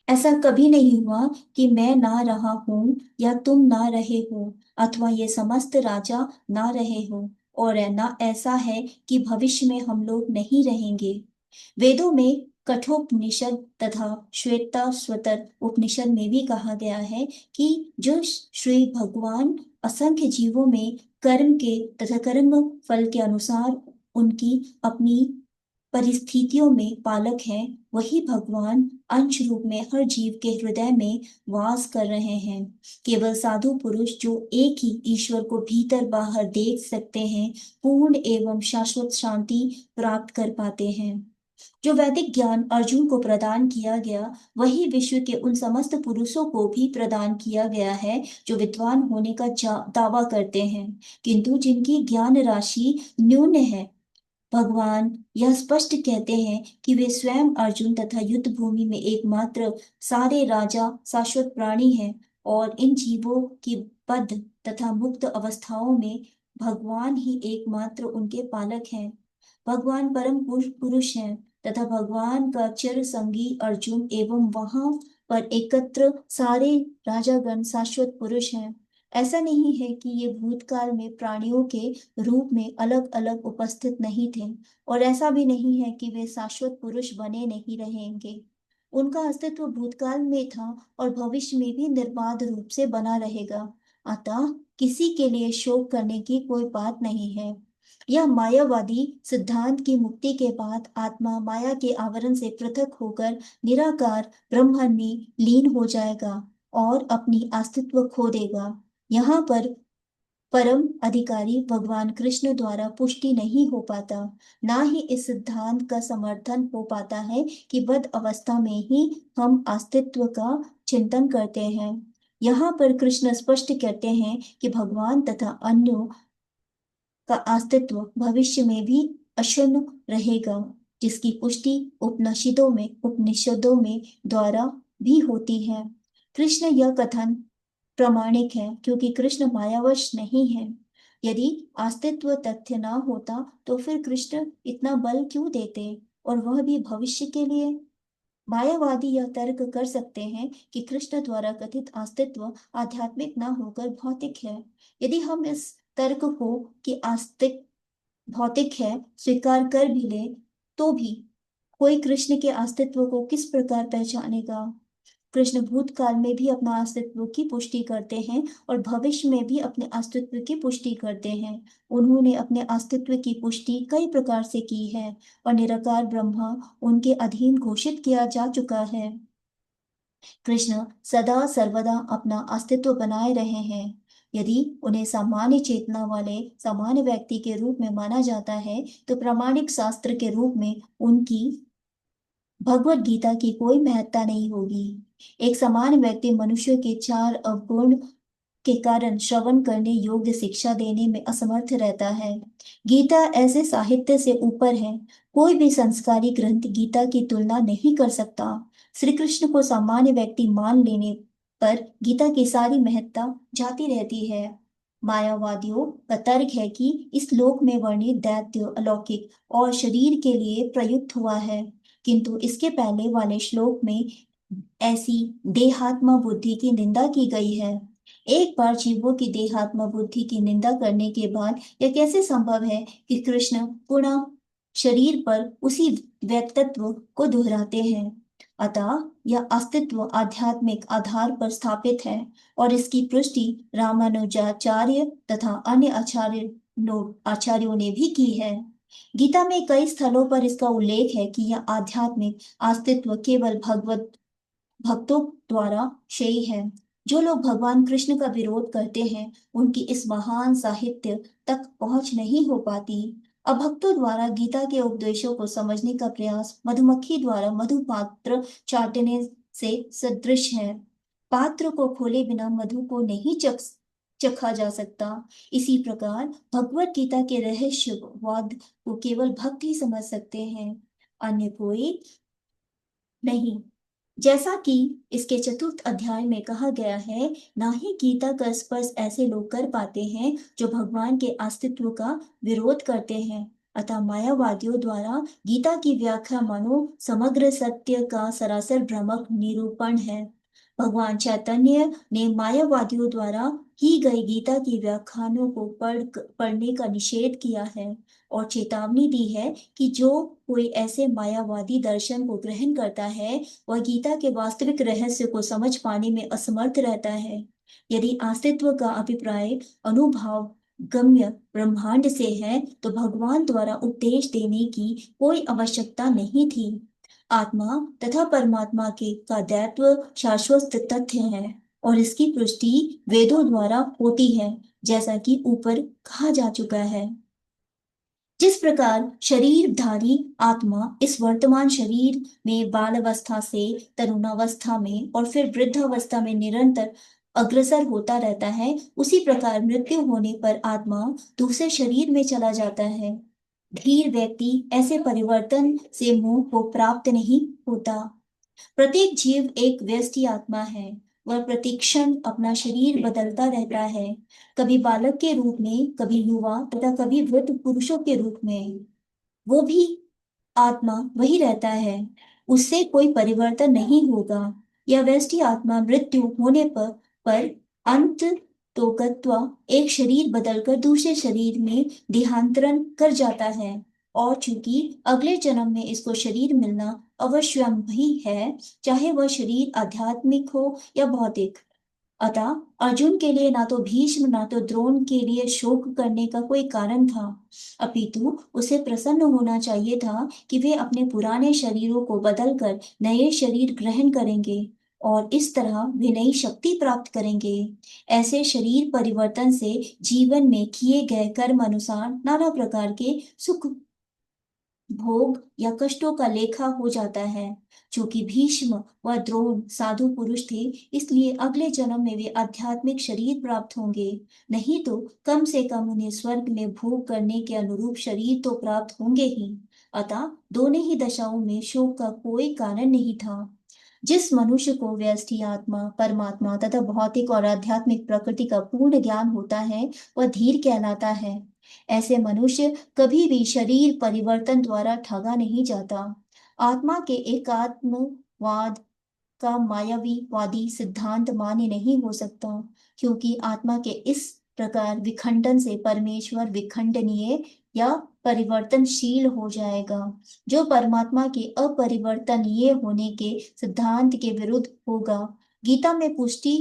ऐसा कभी नहीं हुआ कि मैं ना रहा हूं या तुम ना रहे हो, अथवा ये समस्त राजा ना रहे हो, और है ना ऐसा है कि भविष्य में हम लोग नहीं रहेंगे। वेदों में कठोपनिषद तथा श्वेताश्वतर उपनिषद में भी कहा गया है कि जो श्री भगवान असंख्य जीवों में कर्म के तथा कर्म फल के अनुसार उनकी अपनी परिस्थितियों में पालक है, वही भगवान अंश रूप में हर जीव के हृदय में वास कर रहे हैं। केवल साधु पुरुष जो एक ही ईश्वर को भीतर बाहर देख सकते हैं, पूर्ण एवं शाश्वत शांति प्राप्त कर पाते हैं। जो वैदिक ज्ञान अर्जुन को प्रदान किया गया, वही विश्व के उन समस्त पुरुषों को भी प्रदान किया गया है जो विद्वान होने का दावा करते हैं, किंतु जिनकी ज्ञान राशि न्यून है। भगवान यह स्पष्ट कहते हैं कि वे स्वयं अर्जुन तथा युद्ध भूमि में एकमात्र सारे राजा शाश्वत प्राणी हैं, और इन जीवों की बद्ध तथा मुक्त अवस्थाओं में भगवान ही एकमात्र उनके पालक हैं। भगवान परम पुरुष हैं तथा भगवान का चिर संगी अर्जुन एवं वहां पर एकत्र सारे राजागण शाश्वत पुरुष हैं। ऐसा नहीं है कि ये भूतकाल में प्राणियों के रूप में अलग अलग उपस्थित नहीं थे, और ऐसा भी नहीं है कि वे शाश्वत पुरुष बने नहीं रहेंगे। उनका अस्तित्व भूतकाल में था और भविष्य में भी निर्बाध रूप से बना रहेगा। अतः किसी के लिए शोक करने की कोई बात नहीं है। यह मायावादी सिद्धांत की मुक्ति के बाद आत्मा माया के आवरण से पृथक होकर निराकार ब्रह्म में लीन हो जाएगा और अपनी अस्तित्व खो देगा। यहाँ पर परम अधिकारी भगवान कृष्ण द्वारा पुष्टि नहीं हो पाता, ना ही इस सिद्धांत का समर्थन हो पाता है कि बद्ध अवस्था में ही हम अस्तित्व का चिंतन करते हैं। यहाँ पर कृष्ण स्पष्ट कहते हैं कि भगवान तथा अन्यों का अस्तित्व भविष्य में भी अक्षुण्ण रहेगा, जिसकी पुष्टि उपनिषदों में द्वारा भी होती है। कृष्ण यह कथन प्रामाणिक है क्योंकि कृष्ण मायावश नहीं है। यदि अस्तित्व तथ्य ना होता तो फिर कृष्ण इतना बल क्यों देते, और वह भी भविष्य के लिए। मायावादी यह तर्क कर सकते हैं कि कृष्ण द्वारा कथित अस्तित्व आध्यात्मिक ना होकर भौतिक है। यदि हम इस तर्क को कि आस्तिक भौतिक है स्वीकार कर भी ले, तो भी कोई कृष्ण के अस्तित्व को किस प्रकार पहचानेगा। कृष्ण भूतकाल में भी अपना अस्तित्व की पुष्टि करते हैं और भविष्य में भी अपने अस्तित्व की पुष्टि करते हैं। उन्होंने अपने अस्तित्व की पुष्टि कई प्रकार से की है और निराकार ब्रह्मा उनके अधीन घोषित किया जा चुका है। कृष्ण सदा सर्वदा अपना अस्तित्व बनाए रहे हैं। यदि उन्हें सामान्य चेतना वाले सामान्य व्यक्ति के रूप में माना जाता है, तो प्रामाणिक शास्त्र के रूप में उनकी भगवत गीता की कोई महत्ता नहीं होगी। एक समान व्यक्ति मनुष्य के चार अवगुण के कारण श्रवण करने योग्य शिक्षा देने में असमर्थ रहता है। गीता ऐसे साहित्य से ऊपर है। कोई भी संस्कारी ग्रंथ गीता की तुलना नहीं कर सकता। श्री कृष्ण को सामान्य व्यक्ति मान लेने पर गीता की सारी महत्ता जाती रहती है। मायावादियों का तर्क है कि इस लोक में वर्णित दैत्य अलौकिक और शरीर के लिए प्रयुक्त हुआ है, किंतु इसके पहले वाले श्लोक में ऐसी देहात्मा बुद्धि की निंदा की गई है। एक बार जीवों की देहात्मा बुद्धि की निंदा करने के बाद यह कैसे संभव है कि कृष्ण पुनः शरीर पर उसी व्यक्तित्व को दोहराते हैं। अतः यह अस्तित्व आध्यात्मिक आधार पर स्थापित है, और इसकी पुष्टि रामानुजाचार्य तथा अन्य आचार्यों ने भी की है। गीता में कई स्थलों पर इसका उल्लेख है कि यह आध्यात्मिक अस्तित्व केवल भगवत भक्तों द्वारा शेई है। जो लोग भगवान कृष्ण का विरोध करते हैं, उनकी इस महान साहित्य तक पहुंच नहीं हो पाती। अभक्तों द्वारा गीता के उपदेशों को समझने का प्रयास मधुमक्खी द्वारा मधु पात्र चाटने से सदृश है। पात्र को खोले बिना मधु को नहीं चखा जा सकता। इसी प्रकार भगवत गीता के रहस्यवाद को केवल भक्त ही समझ सकते हैं, अन्य कोई नहीं। जैसा कि इसके चतुर्थ अध्याय में कहा गया है, ना ही गीता का स्पर्श ऐसे लोग कर पाते हैं जो भगवान के अस्तित्व का विरोध करते हैं। अतः मायावादियों द्वारा गीता की व्याख्या मानो समग्र सत्य का सरासर भ्रामक निरूपण है। भगवान चैतन्य ने मायावादियों द्वारा की गई गीता की व्याख्यानों को पढ़ने का निषेध किया है और चेतावनी दी है कि जो कोई ऐसे मायावादी दर्शन को ग्रहण करता है वह गीता के वास्तविक रहस्य को समझ पाने में असमर्थ रहता है। यदि अस्तित्व का अभिप्राय अनुभव गम्य ब्रह्मांड से है तो भगवान द्वारा उपदेश देने की कोई आवश्यकता नहीं थी। आत्मा तथा परमात्मा के का दैत्व शाश्वत तथ्य है और इसकी पुष्टि वेदों द्वारा होती है, जैसा कि ऊपर कहा जा चुका है। जिस प्रकार शरीरधारी आत्मा इस वर्तमान शरीर में बाल अवस्था से तरुणावस्था में और फिर वृद्धावस्था में निरंतर अग्रसर होता रहता है, उसी प्रकार मृत्यु होने पर आत्मा दूसरे शरीर में चला जाता है। धीर व्यक्ति ऐसे परिवर्तन से मोह को प्राप्त नहीं होता। प्रत्येक जीव एक व्यष्टि आत्मा है। वह प्रतिक्षण अपना शरीर बदलता रहता है, कभी बालक के रूप में, कभी युवा तथा कभी वृद्ध पुरुषों के रूप में। वो भी आत्मा वही रहता है, उससे कोई परिवर्तन नहीं होगा। यह व्यष्टि आत्मा मृत्यु होने पर अंत तो गत्वा एक शरीर बदलकर दूसरे शरीर में देहांतरण कर जाता है और चूंकि अगले जन्म में इसको शरीर मिलना अवश्यम ही है, चाहे वह शरीर आध्यात्मिक हो या भौतिक। अतः अर्जुन के लिए ना तो भीष्म ना तो द्रोण के लिए शोक करने का कोई कारण था, अपितु उसे प्रसन्न होना चाहिए था कि वे अपने पुराने शरीरों को बदलकर नए शरीर ग्रहण करेंगे और इस तरह वे नई शक्ति प्राप्त करेंगे। ऐसे शरीर परिवर्तन से जीवन में किए गए कर्म अनुसार नाना प्रकार के सुख भोग या कष्टों का लेखा हो जाता है। क्योंकि भीष्म व द्रोण साधु पुरुष थे, इसलिए अगले जन्म में वे आध्यात्मिक शरीर प्राप्त होंगे, नहीं तो कम से कम उन्हें स्वर्ग में भोग करने के अनुरूप शरीर तो प्राप्त होंगे ही। अतः दोनों ही दशाओं में शोक का कोई कारण नहीं था। जिस मनुष्य को व्यष्टि आत्मा परमात्मा तथा भौतिक और आध्यात्मिक प्रकृति का पूर्ण ज्ञान होता है वह धीर कहलाता है। ऐसे मनुष्य कभी भी शरीर परिवर्तन द्वारा ठगा नहीं जाता। आत्मा के एकात्मवाद का मायावी वादी सिद्धांत मान्य नहीं हो सकता, क्योंकि आत्मा के इस प्रकार विखंडन से परमेश्वर विखंडनीय या परिवर्तनशील हो जाएगा, जो परमात्मा के अपरिवर्तनीय होने के सिद्धांत के विरुद्ध होगा। गीता में पुष्टि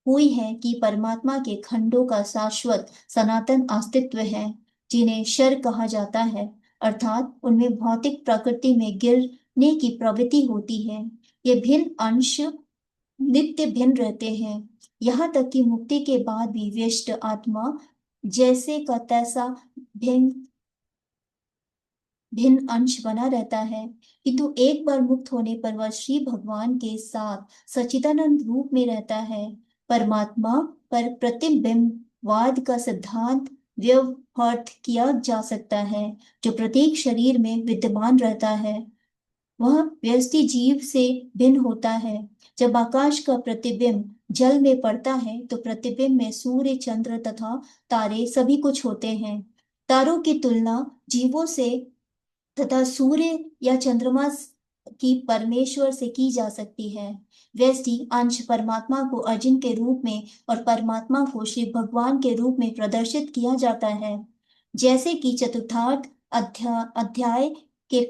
हुई है कि परमात्मा के खंडों का शाश्वत सनातन अस्तित्व है, जिन्हें शर कहा जाता है, अर्थात उनमें भौतिक प्रकृति में गिरने की प्रवृत्ति होती है। ये भिन्न अंश नित्य भिन्न रहते हैं, यहाँ तक कि मुक्ति के बाद भी व्यष्ट आत्मा जैसे का तैसा भिन्न भिन्न अंश बना रहता है, किंतु एक बार मुक्त होने पर वह श्री भगवान के साथ सच्चिदानंद रूप में रहता है। परमात्मा पर प्रतिबिंबवाद का सिद्धांत व्यवहार्थ किया जा सकता है, जो प्रत्येक शरीर में विद्यमान रहता है। वह व्यष्टि जीव से भिन्न होता है। जब आकाश का प्रतिबिंब जल में पड़ता है तो प्रतिबिंब में सूर्य चंद्र तथा तारे सभी कुछ होते हैं। तारों की तुलना जीवों से तथा सूर्य या चंद्रमा की परमेश्वर से की जा सकती है। व्यष्टि अंश परमात्मा को अर्जुन के रूप में और परमात्मा को श्री भगवान के रूप में प्रदर्शित किया जाता है, जैसे कि चतुर्थार्थ अध्याय के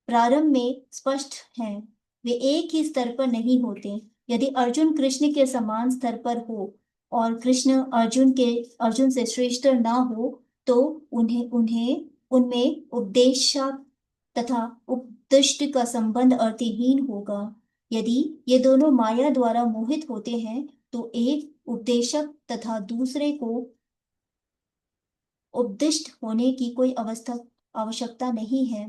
प्रारंभ में स्पष्ट हैं। वे एक ही स्तर पर नहीं होते। यदि अर्जुन कृष्ण के समान स्तर पर हो और कृष्ण अर्जुन से श्रेष्ठ ना हो तो उन्हें उन्हें उनमें उपदेश तथा उपदिष्ट का संबंध अर्थहीन होगा। यदि ये दोनों माया द्वारा मोहित होते हैं तो एक उपदेशक तथा दूसरे को उपदिष्ट होने की कोई आवश्यकता नहीं है।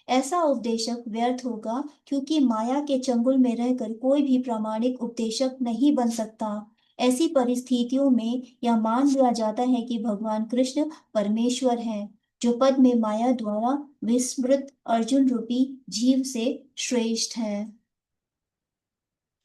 ऐसा उपदेशक व्यर्थ होगा, क्योंकि माया के चंगुल में रहकर कोई भी प्रामाणिक उपदेशक नहीं बन सकता। ऐसी परिस्थितियों में यह मान लिया जाता है कि भगवान कृष्ण परमेश्वर हैं, जो पद में माया द्वारा विस्मृत अर्जुन रूपी जीव से श्रेष्ठ है।